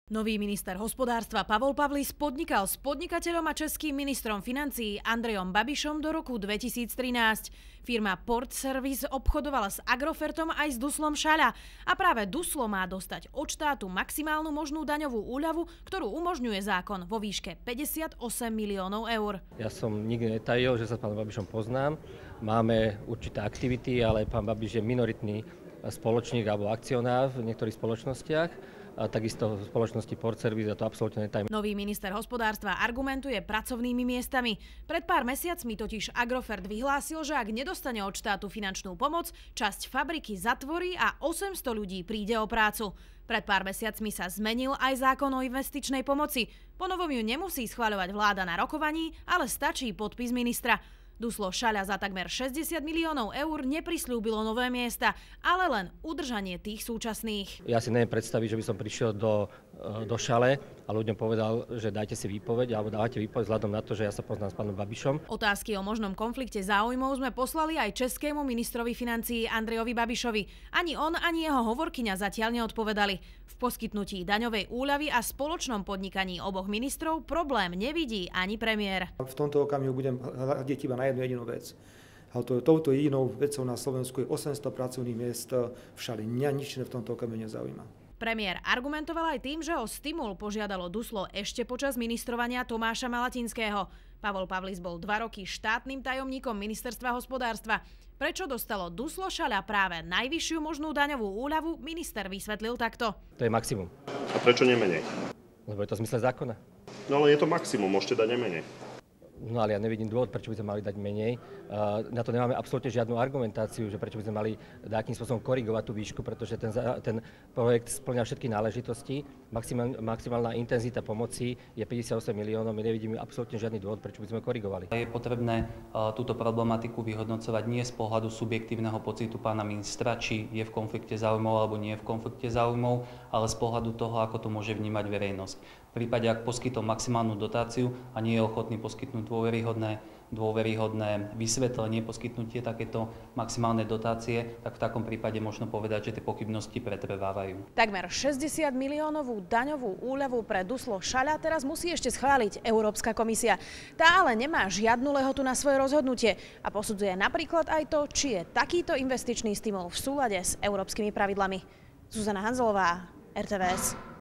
Nový minister hospodárstva Pavol Pavlis podnikal s podnikateľom a českým ministrom financií Andrejom Babišom do roku 2013. Firma Port Service obchodovala s Agrofertom aj s Duslom Šaľa a práve Duslo má dostať od štátu maximálnu možnú daňovú úľavu, ktorú umožňuje zákon vo výške 58 miliónov eur. Ja som nikdy netajil, že sa s pánom Babišom poznám. Máme určité aktivity, ale pán Babiš je minoritný spoločník alebo akcionár v niektorých spoločnostiach. A takisto v spoločnosti Port Service, a to absolútne netajím. Nový minister hospodárstva argumentuje pracovnými miestami. Pred pár mesiacmi totiž Agrofert vyhlásil, že ak nedostane od štátu finančnú pomoc, časť fabriky zatvorí a 800 ľudí príde o prácu. Pred pár mesiacmi sa zmenil aj zákon o investičnej pomoci. Ponovom ju nemusí schvaľovať vláda na rokovaní, ale stačí podpis ministra. Duslo Šaľa za takmer 60 miliónov eur neprisľúbilo nové miesta, ale len udržanie tých súčasných. Ja si neviem predstaviť, že by som prišiel do Šale a ľuďom povedal, že dajte si výpoveď alebo dávate výpoveď vzhľadom na to, že ja sa poznám s pánom Babišom. Otázky o možnom konflikte záujmov sme poslali aj českému ministrovi financií Andrejovi Babišovi. Ani on, ani jeho hovorkyňa zatiaľ neodpovedali. V poskytnutí daňovej úľavy a spoločnom podnikaní oboch ministrov problém nevidí ani premiér. V tomto okamihu budem hľadiť iba na jednu jedinú vec. Touto jedinou vecou na Slovensku je 800 pracovných miest v Šali. Mňa nič v tomto okamihu nezaujíma. Premiér argumentoval aj tým, že o stimul požiadalo Duslo ešte počas ministrovania Tomáša Malatinského. Pavol Pavlis bol 2 roky štátnym tajomníkom ministerstva hospodárstva. Prečo dostalo Duslo Šaľa práve najvyššiu možnú daňovú úľavu, minister vysvetlil takto. To je maximum. A prečo nemenej? Lebo je to v zmysle zákona. No ale je to maximum, môžete dať nemenej. No ale ja nevidím dôvod, prečo by sme mali dať menej. Na to nemáme absolútne žiadnu argumentáciu, že prečo by sme mali nejakým spôsobom korigovať tú výšku, pretože ten projekt spĺňa všetky náležitosti. Maximálna intenzita pomoci je 58 miliónov, my nevidíme absolútne žiadny dôvod, prečo by sme korigovali. Je potrebné túto problematiku vyhodnocovať nie z pohľadu subjektívneho pocitu pána ministra, či je v konflikte záujmov alebo nie je v konflikte záujmov, ale z pohľadu toho, ako to môže vnímať verejnosť. V prípade, ak poskytol maximálnu dotáciu a nie je ochotný poskytnúť dôveryhodné vysvetlenie, poskytnutie takéto maximálnej dotácie, tak v takom prípade možno povedať, že tie pochybnosti pretrvávajú. Takmer 60 miliónovú daňovú úľavu pre Duslo Šaľa teraz musí ešte schváliť Európska komisia. Tá ale nemá žiadnu lehotu na svoje rozhodnutie a posudzuje napríklad aj to, či je takýto investičný stimul v súlade s európskymi pravidlami. Zuzana Hanzelová, RTVS.